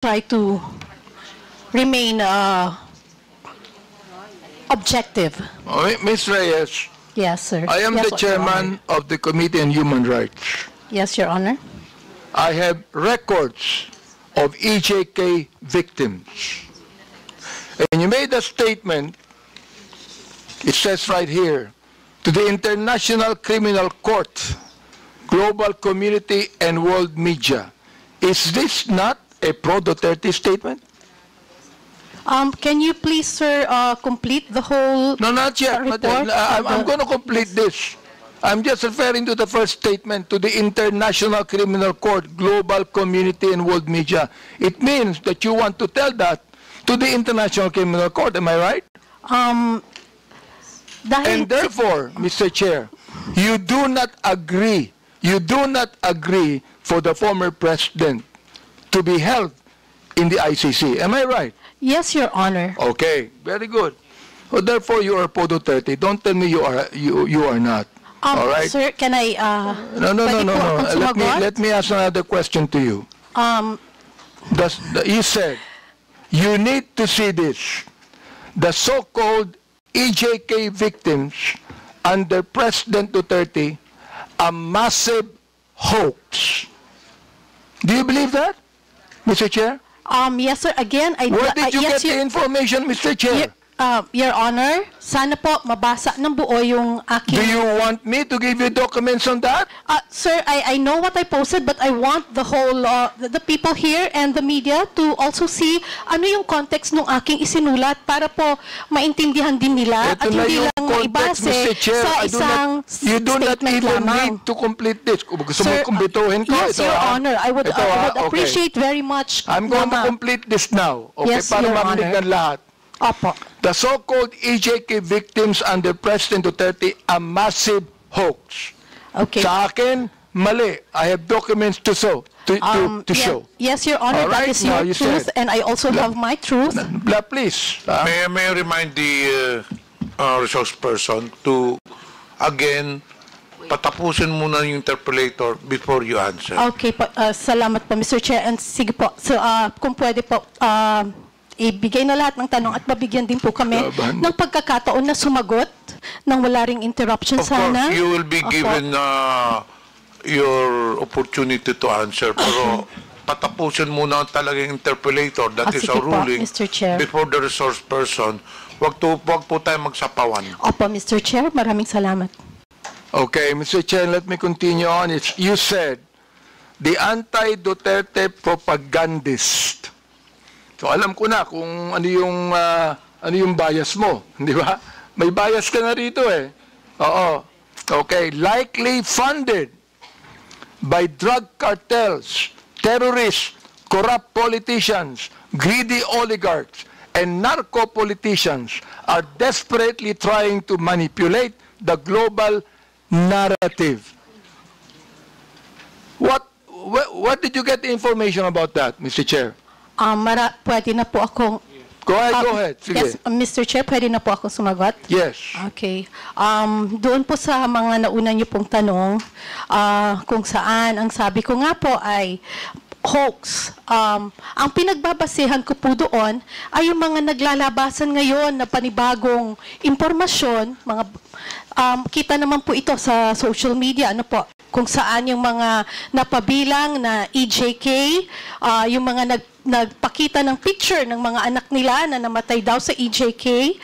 try to remain objective. Ms. Reyes, Yes, sir. I am Yes, the Your Honor. chairman of the Committee on Human Rights. Yes, Your Honor. I have records of EJK victims. And you made a statement, it says right here, to the International Criminal Court, global community, and world media. Is this not a pro-Duterte statement? Can you please, sir, complete the whole No, not yet. report? I'm going to complete this. I'm just referring to the first statement, to the International Criminal Court, global community, and world media. It means that you want to tell that to the International Criminal Court. Am I right? Dahil, And therefore, Mr. Chair, you do not agree for the former president to be held in the ICC. Am I right? yes, Your Honor. Okay, very good. So therefore, you are pro-Duterte. Don't tell me you are not. All right? Sir, can I No. pwede po akong sumagot? Let me ask another question to you. You said you need to see this. The so-called EJK victims under President Duterte, a massive hoax. Do you believe that, Mr. Chair? yes, sir. Again, Where did you yes, get the information, Mr. Chair? Your Honor, sana po mabasa ng buo yung aking... Do you want me to give you documents on that? Sir, I know what I posted, but I want the whole, the people here and the media to also see ano yung context ng aking isinulat para po maintindihan din nila Ito at na hindi yung lang context, maibase Mr. Chair. sa isang You do not statement even lamang. need to complete this. Kung gusto mo Sir, kumbituhin ko, yes, ito, Your Honor, I would okay. appreciate very much. I'm going to Mama. complete this now. Okay, Yes, para Your marinig Honor. ng lahat. Opo. The so-called EJK victims under President Duterte, a massive hoax. Okay. Sa akin, mali. I have documents to show. Yes, Your Honor, All right, that is now your you truth, said. and I also have my truth. Please. May I remind the resource person to, again, patapusin muna yung interpolator before you answer. Okay po, salamat po, Mr. Chair. And sige po, so, kung pwede po, ibigay na lahat ng tanong at mabigyan din po kami ng pagkakataon na sumagot nang wala ring interruption Of sana. course, you will be Opo. given your opportunity to answer. Pero patapusin muna talagang interpolator. That is sige a po, ruling Mr. Chair. before the resource person. Wag po tayo magsapawan. Opo, Mr. Chair, maraming salamat. Okay, Mr. Chair, let me continue on. You said, the anti-Duterte propagandist. So alam ko na kung ano yung bias mo, di ba? May bias ka na rito eh. Oo. Okay, likely funded by drug cartels, terrorists, corrupt politicians, greedy oligarchs, and narco-politicians are desperately trying to manipulate the global narrative. What did you get the information about that, Mr. Chair? Pwede na po akong... Go ahead. Sige. Yes, Mr. Chair, pwede na po akong sumagot? Yes. Okay. Doon po sa mga nauna niyo pong tanong, kung saan, ang sabi ko nga po ay hoax. Ang pinagbabasehan ko po doon ay yung mga naglalabasan ngayon na panibagong impormasyon, kita naman po ito sa social media, ano po, kung saan yung mga napabilang na EJK, yung mga nagpakita ng picture ng mga anak nila na namatay daw sa EJK,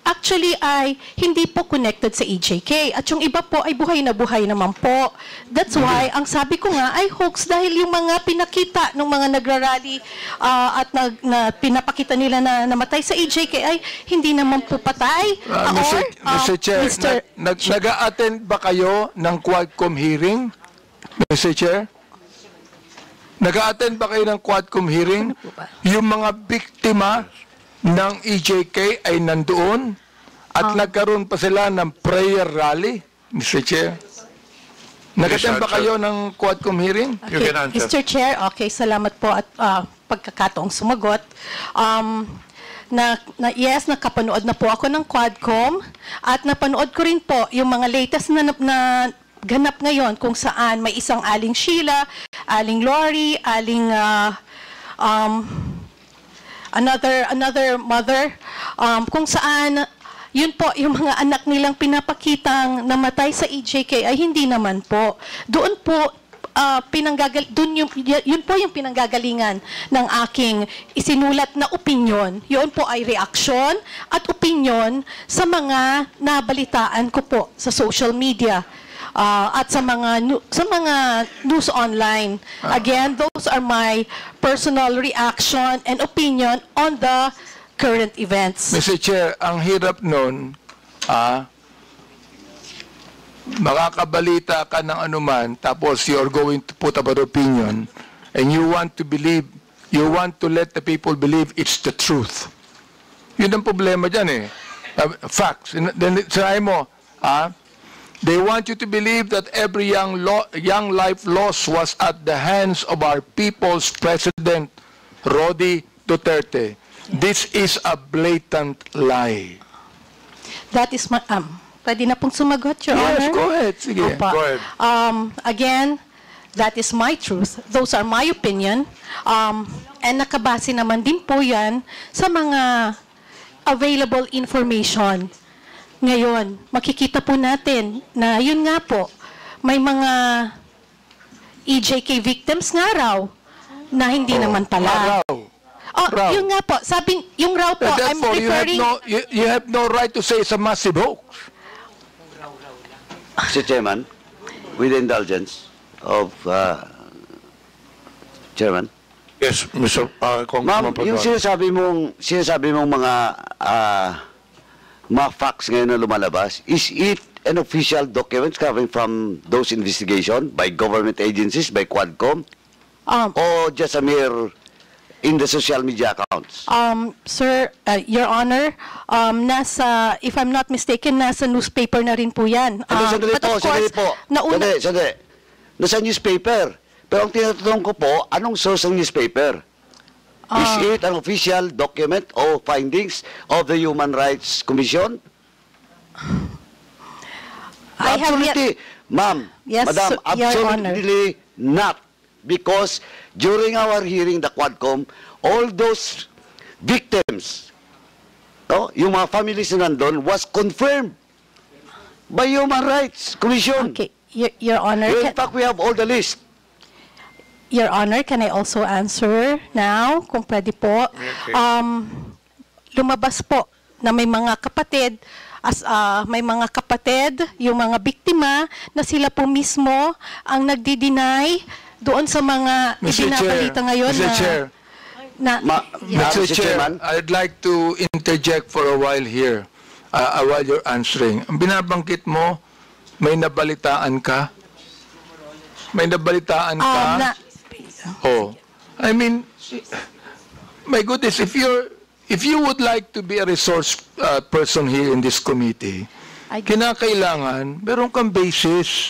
actually ay hindi po connected sa EJK. At yung iba po ay buhay na buhay naman po. That's why, ang sabi ko nga ay hoax dahil yung mga pinakita ng mga nagrarally at pinapakita nila na namatay sa EJK ay hindi naman po patay. Mr. Chair, nag-a-attend ba kayo ng Quadcom hearing? Mr. Chair? Nag-a-attend ba kayo ng Quadcom hearing? Yung mga biktima ng EJK ay nandoon at nagkaroon pa sila ng prayer rally, Mr. Chair. Nag-attend ba kayo ng Quadcom hearing? You Okay, can answer. Mr. Chair, okay, salamat po at pagkakataong sumagot. Yes, nakapanood na po ako ng Quadcom at napanood ko rin po yung mga latest na ganap ngayon kung saan may isang Aling Sheila, Aling Lori, Aling another mother, kung saan yun po, yung mga anak nilang pinapakitang namatay sa EJK ay hindi naman po. Doon po, yun po yung pinanggagalingan ng aking isinulat na opinyon. Yun po ay reaksyon at opinyon sa mga nabalitaan ko po sa social media. At sa mga news online. Again, those are my personal reaction and opinion on the current events. Mr. Chair, ang hirap nun, makakabalita ka ng anuman, tapos you're going to put up an opinion, and you want to let the people believe it's the truth. Yun ang problema dyan eh. Facts. Then, sinabi mo, they want you to believe that every young life lost was at the hands of our people's President, Rody Duterte. This is a blatant lie. That is my, pwede na pong sumagot, Your Honor? Yes, go ahead. Sige. Opa. Go ahead. Again, that is my truth. Those are my opinion. And nakabase naman din po yan sa mga available information. Ngayon, makikita po natin na yun nga po, may mga EJK victims nga raw na hindi naman pala. Raw. Yun nga po, sabi, yung raw po, I'm Therefore, referring... you have no right to say it's a massive hoax. Mr. Chairman, with the indulgence of Chairman. Yes, Mr. Ma'am, Congressman yung Paduano. sinasabi mong mga facts ngayon na lumalabas, is it an official document coming from those investigation by government agencies, by Quadcom, or just a mere in the social media accounts? Sir, Your Honor, if I'm not mistaken, nasa newspaper na rin po yan. Sandali But of course, Sandali. Nasa newspaper. Pero ang tinatanong ko po, anong source ng newspaper? Is it an official document or findings of the Human Rights Commission? I have yet- Absolutely, ma'am, Yes, madam, Your Honor. absolutely not. Because during our hearing, the Quadcom, all those victims, yung mga families na nandun, was confirmed by Human Rights Commission. Okay, Your Honor, In fact, we have all the list. Your Honor, can I also answer now, kung pwede po? Okay. Lumabas po na may mga kapatid, yung mga biktima, na sila po mismo ang nagdi-deny doon sa mga Mr. ibinabalita Chair, ngayon Mr. Chair. Yes. Mr. Mr. Chair, Chairman. I'd like to interject for a while here, while you're answering. Ang binabanggit mo, may nabalitaan ka? May nabalitaan ka? I mean, my goodness, if you would like to be a resource person here in this committee, kinakailangan, meron kang basis.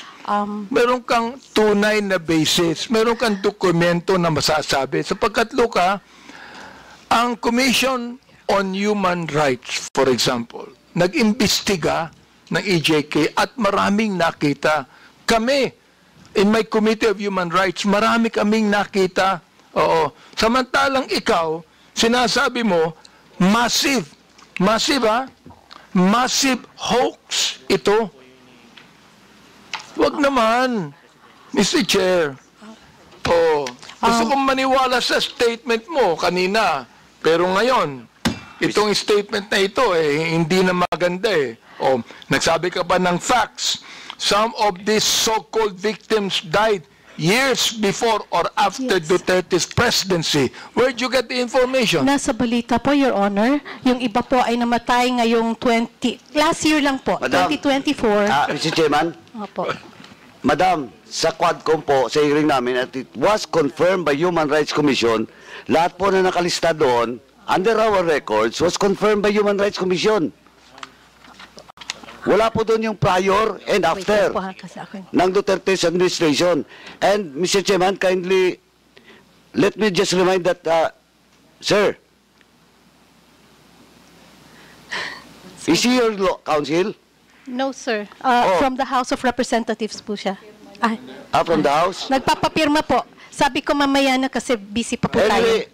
Meron kang tunay na basis, meron kang dokumento na masasabi. Sapagkat, Luka, ang Commission on Human Rights, for example, nag-imbestiga ng EJK at maraming nakita. Kami, in my Committee of Human Rights, marami kaming nakita. Oo. Samantalang ikaw, sinasabi mo, massive hoax ito. Wag naman, Mr. Chair. Gusto kong maniwala sa statement mo kanina. Pero ngayon, itong statement na ito, hindi na maganda eh. Nagsabi ka pa ng facts. Some of these so-called victims died years before or after Duterte's presidency. Where'd you get the information? Nasa balita po, Your Honor. Yung iba po ay namatay ngayong last year lang po, Madam, 2024. Mr. Chairman, Opo. Madam, sa Quadcom po, sa hearing namin, at it was confirmed by Human Rights Commission, lahat po na nakalista doon, under our records, was confirmed by Human Rights Commission. Wala po doon yung prior and after Wait, kasi ako. ng Duterte's administration. And, Mr. Chairman, kindly, let me just remind that, sir, is he your counsel? No, sir. From the House of Representatives po siya. From the House? Nagpapapirma po. Sabi ko mamaya na kasi busy pa po tayo. Anyway,